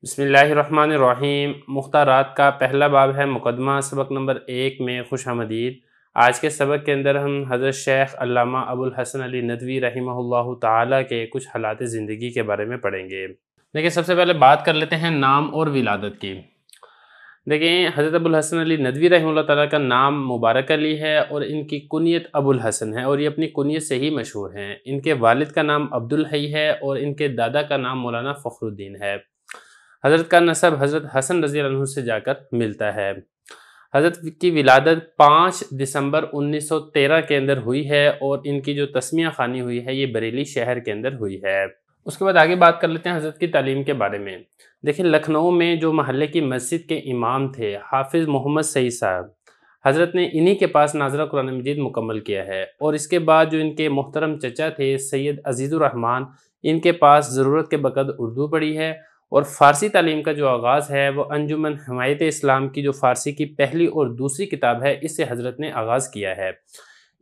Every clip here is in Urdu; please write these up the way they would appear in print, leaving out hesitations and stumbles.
بسم اللہ الرحمن الرحیم۔ مختارات کا پہلا باب ہے مقدمہ۔ سبق نمبر 1 میں خوش آمدید۔ آج کے سبق کے اندر ہم حضرت شیخ علامہ ابو الحسن علی ندوی رحمہ اللہ تعالیٰ کے کچھ حالات زندگی کے بارے میں پڑھیں گے۔ دیکھیں، سب سے پہلے بات کر لیتے ہیں نام اور ولادت کی۔ دیکھیں، حضرت ابو الحسن علی ندوی رحمہ اللہ تعالیٰ کا نام مبارک علی ہے اور ان کی کنیت ابو الحسن ہے اور یہ اپنی کنیت سے ہی مشہور ہیں۔ ان کے والد کا نام عبد الحی ہے اور ان کے دادا کا نام مولانا فخر الدین ہے۔ حضرت کا نسب حضرت حسن رضی اللہ عنہ سے جا کر ملتا ہے۔ حضرت کی ولادت 5 دسمبر 1913 کے اندر ہوئی ہے اور ان کی جو تسمیہ خوانی ہوئی ہے یہ بریلی شہر کے اندر ہوئی ہے۔ اس کے بعد آگے بات کر لیتے ہیں حضرت کی تعلیم کے بارے میں۔ دیکھیں، لکھنؤ میں جو محلے کی مسجد کے امام تھے حافظ محمد سعید صاحب، حضرت نے انہی کے پاس ناظرہ قرآن مجید مکمل کیا ہے اور اس کے بعد جو ان کے محترم چچا تھے سید عزیز الرحمن، ان کے پاس ضرورت کے بقدر اردو پڑھی ہے اور فارسی تعلیم کا جو آغاز ہے وہ انجمن حمایت اسلام کی جو فارسی کی پہلی اور دوسری کتاب ہے اس سے حضرت نے آغاز کیا ہے۔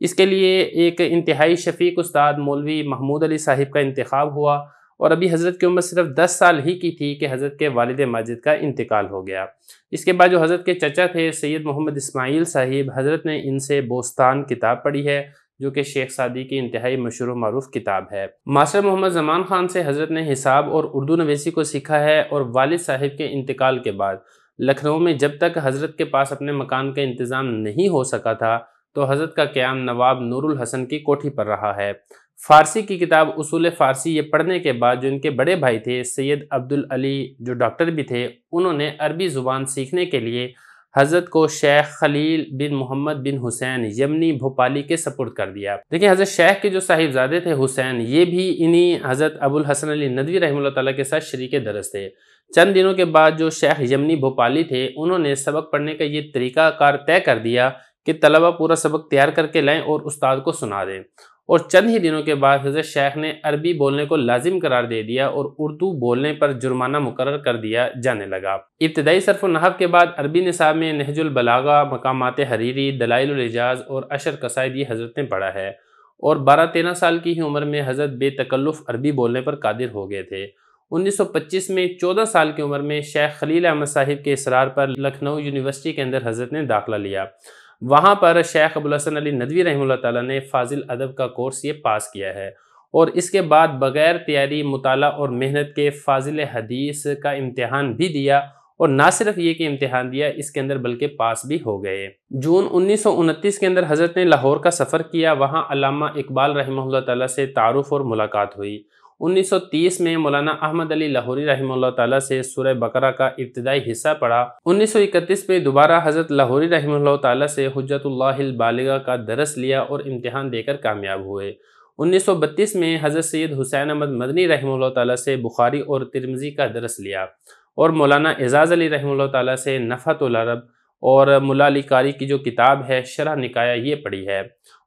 اس کے لیے ایک انتہائی شفیق استاد مولوی محمود علی صاحب کا انتخاب ہوا اور ابھی حضرت کی عمر صرف 10 سال ہی کی تھی کہ حضرت کے والد ماجد کا انتقال ہو گیا۔ اس کے بعد جو حضرت کے چچا تھے سید محمد اسماعیل صاحب، حضرت نے ان سے بوستان کتاب پڑھی ہے جو کہ شیخ سعدی کی انتہائی مشہور و معروف کتاب ہے۔ ماسٹر محمد زمان خان سے حضرت نے حساب اور اردو نویسی کو سیکھا ہے اور والد صاحب کے انتقال کے بعد لکھنؤ میں جب تک حضرت کے پاس اپنے مکان کا انتظام نہیں ہو سکا تھا تو حضرت کا قیام نواب نور الحسن کی کوٹھی پر رہا ہے۔ فارسی کی کتاب اصول فارسی یہ پڑھنے کے بعد جو ان کے بڑے بھائی تھے سید عبدالعلی جو ڈاکٹر بھی تھے، انہوں نے عربی زبان سیکھنے کے لیے حضرت کو شیخ خلیل بن محمد بن حسین یمنی بھوپالی کے سپرد کر دیا۔ دیکھیں، حضرت شیخ کے جو صاحبزادے تھے حسین، یہ بھی انہی حضرت ابو الحسن علی ندوی رحمہ اللہ تعالیٰ کے ساتھ شریک درس تھے۔ چند دنوں کے بعد جو شیخ یمنی بھوپالی تھے انہوں نے سبق پڑھنے کا یہ طریقہ کار طے کر دیا کہ طلبہ پورا سبق تیار کر کے لائیں اور استاد کو سنا دیں، اور چند ہی دنوں کے بعد حضرت شیخ نے عربی بولنے کو لازم قرار دے دیا اور اردو بولنے پر جرمانہ مقرر کر دیا جانے لگا۔ ابتدائی صرف و نحو کے بعد عربی نصاب میں نہج البلاغہ، مقامات حریری، دلائل الاعجاز اور عشر قصائد یہ حضرت نے پڑھا ہے اور 12-13 سال کی ہی عمر میں حضرت بے تکلف عربی بولنے پر قادر ہو گئے تھے۔ 1925 میں 14 سال کی عمر میں شیخ خلیل احمد صاحب کے اصرار پر لکھنؤ یونیورسٹی کے اندر حضرت نے داخلہ لیا۔ وہاں پر شیخ ابو الحسن علی ندوی رحمہ اللہ تعالیٰ نے فاضل ادب کا کورس یہ پاس کیا ہے اور اس کے بعد بغیر تیاری، مطالعہ اور محنت کے فاضل حدیث کا امتحان بھی دیا اور نہ صرف یہ کہ امتحان دیا اس کے اندر بلکہ پاس بھی ہو گئے۔ جون 1929 کے اندر حضرت نے لاہور کا سفر کیا، وہاں علامہ اقبال رحمہ اللہ تعالیٰ سے تعارف اور ملاقات ہوئی۔ 1930 میں مولانا احمد علی لاہوری رحمہ اللہ تعالیٰ سے سورہ بقرہ کا ابتدائی حصہ پڑھا۔ 1931 میں دوبارہ حضرت لاہوری رحمہ اللہ تعالیٰ سے حجت اللہ البالغہ کا درس لیا اور امتحان دے کر کامیاب ہوئے۔ 1932 میں حضرت سید حسین احمد مدنی رحمہ اللہ تعالیٰ سے بخاری اور ترمذی کا درس لیا اور مولانا اعزاز علی رحمہ اللہ تعالیٰ سے نفحۃ العرب اور ملا علی قاری کی جو کتاب ہے شرح نکایہ یہ پڑھی ہے،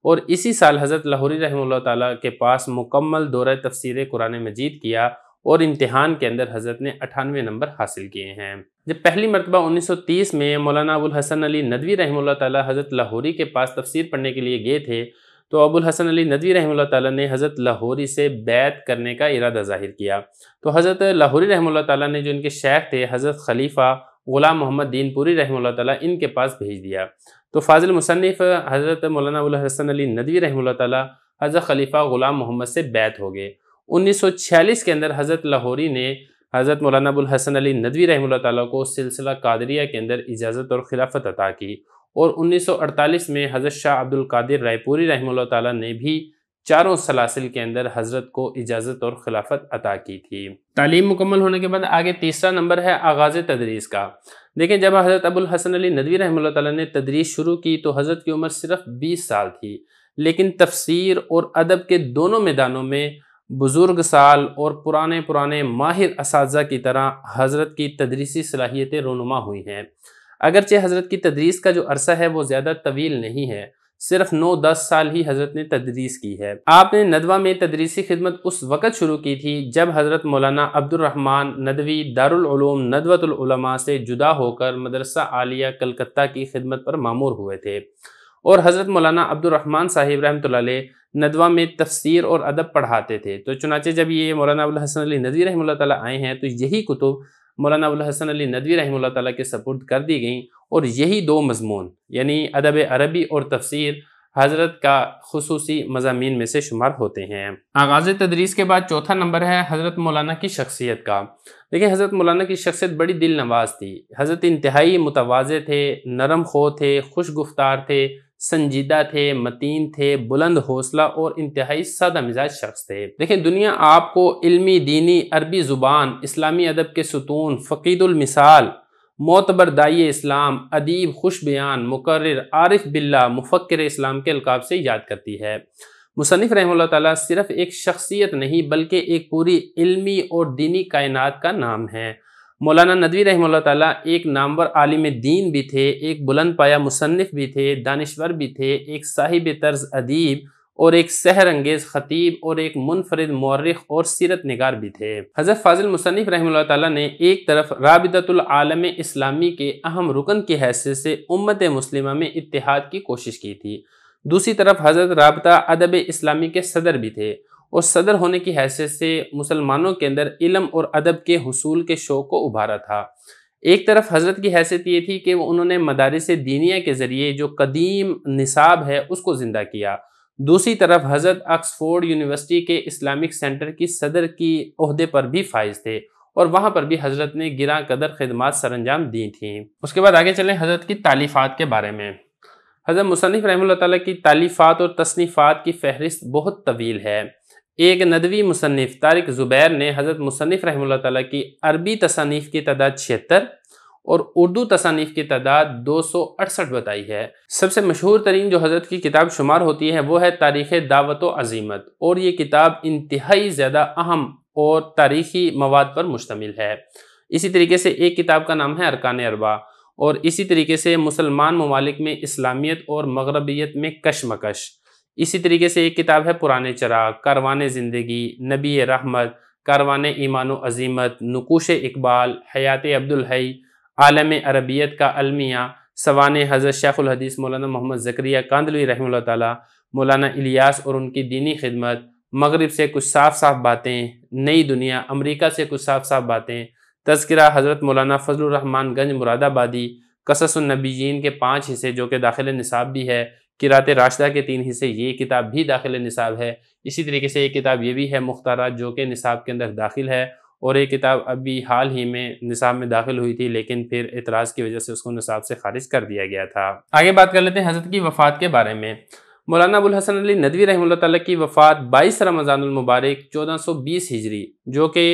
اور اسی سال حضرت لاہوری رحمہ اللہ تعالیٰ کے پاس مکمل دورہ تفسیر قرآن مجید کیا اور امتحان کے اندر حضرت نے 98 نمبر حاصل کیے ہیں۔ جب پہلی مرتبہ 1930 میں مولانا ابو الحسن علی ندوی رحمہ اللہ تعالیٰ حضرت لاہوری کے پاس تفسیر پڑھنے کے لیے گئے تھے تو ابو الحسن علی ندوی رحمہ اللہ تعالیٰ نے حضرت لاہوری سے بیعت کرنے کا ارادہ ظاہر کیا، تو حضرت لاہوری رحمہ اللہ تعالیٰ نے جو ان کے شیخ تھے حضرت خلیفہ غلام محمد دین پوری رحمہ اللہ تعالیٰ ان کے پاس بھیج دیا، تو فاضل مصنف حضرت مولانا ابو الحسن علی ندوی رحمہ اللہ تعالیٰ حضرت خلیفہ غلام محمد سے بیعت ہو گئے۔ 1946 کے اندر حضرت لاہوری نے حضرت مولانا ابو الحسن علی ندوی رحمہ اللہ تعالیٰ کو سلسلہ قادریہ کے اندر اجازت اور خلافت عطا کی اور 1948 میں حضرت شاہ عبد القادر رائے پوری رحمہ اللہ تعالیٰ نے بھی چاروں سلاسل کے اندر حضرت کو اجازت اور خلافت عطا کی تھی۔ تعلیم مکمل ہونے کے بعد آگے تیسرا نمبر ہے آغاز تدریس کا۔ دیکھیں، جب حضرت ابو الحسن علی ندوی رحمہ اللہ تعالیٰ نے تدریس شروع کی تو حضرت کی عمر صرف 20 سال تھی، لیکن تفسیر اور ادب کے دونوں میدانوں میں بزرگ سال اور پرانے ماہر اساتذہ کی طرح حضرت کی تدریسی صلاحیتیں رونما ہوئی ہیں۔ اگرچہ حضرت کی تدریس کا جو عرصہ ہے وہ زیادہ طویل نہیں ہے، صرف 9-10 سال ہی حضرت نے تدریس کی ہے۔ آپ نے ندوہ میں تدریسی خدمت اس وقت شروع کی تھی جب حضرت مولانا عبد الرحمن ندوی دارالعلوم ندوۃ العلماء سے جدا ہو کر مدرسہ عالیہ کلکتہ کی خدمت پر مامور ہوئے تھے، اور حضرت مولانا عبد الرحمن صاحب رحمۃ اللہ علیہ ندوہ میں تفسیر اور ادب پڑھاتے تھے، تو چنانچہ جب یہ مولانا ابو الحسن علی ندوی رحمہ اللہ تعالیٰ آئے ہیں تو یہی کتب مولانا ابوالحسن علی ندوی رحمہ اللہ تعالیٰ کے سپرد کر دی گئیں، اور یہی دو مضمون یعنی ادب عربی اور تفسیر حضرت کا خصوصی مضامین میں سے شمار ہوتے ہیں۔ آغاز تدریس کے بعد چوتھا نمبر ہے حضرت مولانا کی شخصیت کا۔ دیکھیں حضرت مولانا کی شخصیت بڑی دل نواز تھی۔ حضرت انتہائی متواضع تھے، نرم خو تھے، خوش گفتار تھے، سنجیدہ تھے، متین تھے، بلند حوصلہ اور انتہائی سادہ مزاج شخص تھے۔ دیکھیں دنیا آپ کو علمی، دینی، عربی زبان، اسلامی ادب کے ستون، فقید المثال، معتبر داعی اسلام، ادیب، خوش بیان، مقرر، عارف باللہ، مفکر اسلام کے القاب سے یاد کرتی ہے۔ مصنف رحمہ اللہ تعالیٰ صرف ایک شخصیت نہیں بلکہ ایک پوری علمی اور دینی کائنات کا نام ہے۔ مولانا ندوی رحمہ اللہ تعالیٰ ایک نامور عالم دین بھی تھے، ایک بلند پایہ مصنف بھی تھے، دانشور بھی تھے، ایک صاحب طرز ادیب اور ایک سحر انگیز خطیب اور ایک منفرد مورخ اور سیرت نگار بھی تھے۔ حضرت فاضل مصنف رحمہ اللہ تعالیٰ نے ایک طرف رابطۃ العالم اسلامی کے اہم رکن کی حیثیت سے امت مسلمہ میں اتحاد کی کوشش کی تھی، دوسری طرف حضرت رابطہ ادب اسلامی کے صدر بھی تھے، اور صدر ہونے کی حیثیت سے مسلمانوں کے اندر علم اور ادب کے حصول کے شوق کو ابھارا تھا۔ ایک طرف حضرت کی حیثیت یہ تھی کہ انہوں نے مدارس دینیہ کے ذریعے جو قدیم نصاب ہے اس کو زندہ کیا، دوسری طرف حضرت آکسفورڈ یونیورسٹی کے اسلامک سینٹر کی صدر کی عہدے پر بھی فائز تھے، اور وہاں پر بھی حضرت نے گراں قدر خدمات سر انجام دی تھیں۔ اس کے بعد آگے چلیں حضرت کی تالیفات کے بارے میں۔ حضرت مصنف رحمہ اللہ تعالیٰ کی تالیفات اور تصنیفات کی فہرست بہت طویل ہے۔ ایک ندوی مصنف طارق زبیر نے حضرت مصنف رحمہ اللہ تعالیٰ کی عربی تصانیف کی تعداد 76 اور اردو تصانیف کی تعداد 268 بتائی ہے۔ سب سے مشہور ترین جو حضرت کی کتاب شمار ہوتی ہے وہ ہے تاریخ دعوت و عزیمت، اور یہ کتاب انتہائی زیادہ اہم اور تاریخی مواد پر مشتمل ہے۔ اسی طریقے سے ایک کتاب کا نام ہے ارکان اربع، اور اسی طریقے سے مسلمان ممالک میں اسلامیت اور مغربیت میں کشمکش۔ اسی طریقے سے ایک کتاب ہے پرانے چراغ، کاروان زندگی، نبی رحمت، کاروان ایمان و عزیمت، نقوش اقبال، حیات عبدالحی، عالم عربیت کا المیہ، سوانح حضرت شیخ الحدیث مولانا محمد زکریا کاندھلوی رحمہ اللہ تعالیٰ، مولانا الیاس اور ان کی دینی خدمت، مغرب سے کچھ صاف صاف باتیں، نئی دنیا، امریکہ سے کچھ صاف صاف باتیں، تذکرہ حضرت مولانا فضل الرحمن گنج مراد آبادی، قصص النبیین کے 5 حصے جو کہ داخل نصاب بھی ہے، قرات راشدہ کے 3 حصے، یہ کتاب بھی داخل نصاب ہے۔ اسی طریقے سے ایک کتاب یہ بھی ہے مختارات جو کہ نصاب کے اندر داخل ہے، اور ایک کتاب ابھی حال ہی میں نصاب میں داخل ہوئی تھی لیکن پھر اعتراض کی وجہ سے اس کو نصاب سے خارج کر دیا گیا تھا۔ آگے بات کر لیتے ہیں حضرت کی وفات کے بارے میں۔ مولانا ابوالحسن علی ندوی رحمہ اللہ تعالیٰ کی وفات 22 رمضان المبارک 1420 ہجری جو کہ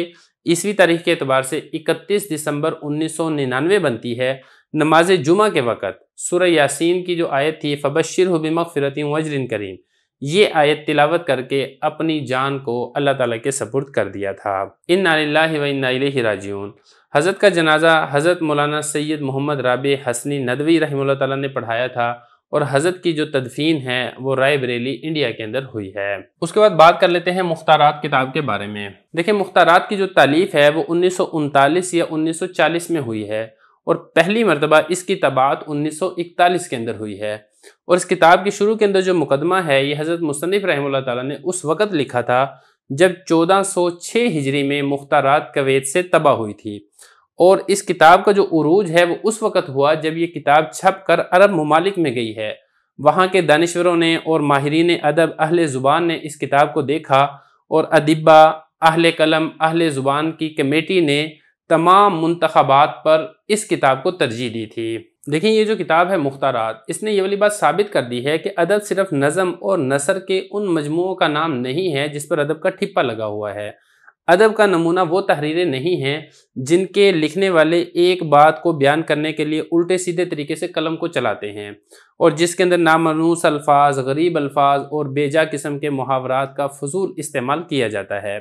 عیسوی تاریخ کے اعتبار سے 31 دسمبر 1999 بنتی ہے، نماز جمعہ کے وقت سورہ یاسین کی جو آیت تھی فبشرہ بمغفرۃ واجر کریم، یہ آیت تلاوت کر کے اپنی جان کو اللہ تعالیٰ کے سپرد کر دیا تھا۔ انا للہ و انا الیہ راجعون۔ حضرت کا جنازہ حضرت مولانا سید محمد رابع حسنی ندوی رحمہ اللہ تعالیٰ نے پڑھایا تھا، اور حضرت کی جو تدفین ہے وہ رائے بریلی انڈیا کے اندر ہوئی ہے۔ اس کے بعد بات کر لیتے ہیں مختارات کتاب کے بارے میں۔ دیکھیں مختارات کی جو تالیف ہے وہ 1939 یا 1940 میں ہوئی ہے، اور پہلی مرتبہ اس کی طباعت 1941 کے اندر ہوئی ہے، اور اس کتاب کے شروع کے اندر جو مقدمہ ہے یہ حضرت مصنف رحمہ اللہ تعالیٰ نے اس وقت لکھا تھا جب 1406 ہجری میں مختارات کویت سے طبع ہوئی تھی، اور اس کتاب کا جو عروج ہے وہ اس وقت ہوا جب یہ کتاب چھپ کر عرب ممالک میں گئی ہے۔ وہاں کے دانشوروں نے اور ماہرین ادب اہل زبان نے اس کتاب کو دیکھا، اور ادبا، اہل قلم، اہل زبان کی کمیٹی نے تمام منتخبات پر اس کتاب کو ترجیح دی تھی۔ دیکھیں یہ جو کتاب ہے مختارات، اس نے یہ والی بات ثابت کر دی ہے کہ ادب صرف نظم اور نثر کے ان مجموعوں کا نام نہیں ہے جس پر ادب کا ٹھپا لگا ہوا ہے۔ ادب کا نمونہ وہ تحریریں نہیں ہیں جن کے لکھنے والے ایک بات کو بیان کرنے کے لیے الٹے سیدھے طریقے سے قلم کو چلاتے ہیں، اور جس کے اندر نامنوس الفاظ، غریب الفاظ اور بے جا قسم کے محاورات کا فضول استعمال کیا جاتا ہے،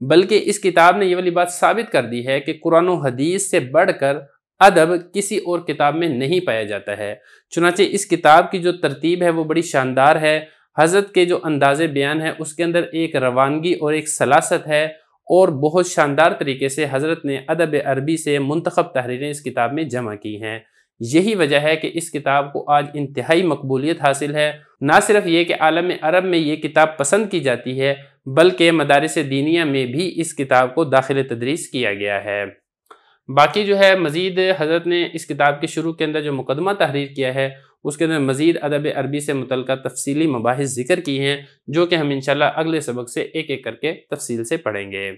بلکہ اس کتاب نے یہ والی بات ثابت کر دی ہے کہ قرآن و حدیث سے بڑھ کر ادب کسی اور کتاب میں نہیں پایا جاتا ہے۔ چنانچہ اس کتاب کی جو ترتیب ہے وہ بڑی شاندار ہے۔ حضرت کے جو انداز بیان ہے اس کے اندر ایک روانگی اور ایک سلاست ہے، اور بہت شاندار طریقے سے حضرت نے ادب عربی سے منتخب تحریریں اس کتاب میں جمع کی ہیں۔ یہی وجہ ہے کہ اس کتاب کو آج انتہائی مقبولیت حاصل ہے۔ نہ صرف یہ کہ عالم عرب میں یہ کتاب پسند کی جاتی ہے، بلکہ مدارس دینیہ میں بھی اس کتاب کو داخل تدریس کیا گیا ہے۔ باقی جو ہے مزید حضرت نے اس کتاب کے شروع کے اندر جو مقدمہ تحریر کیا ہے اس کے اندر مزید ادب عربی سے متعلقہ تفصیلی مباحث ذکر کی ہیں، جو کہ ہم انشاءاللہ اگلے سبق سے ایک ایک کر کے تفصیل سے پڑھیں گے۔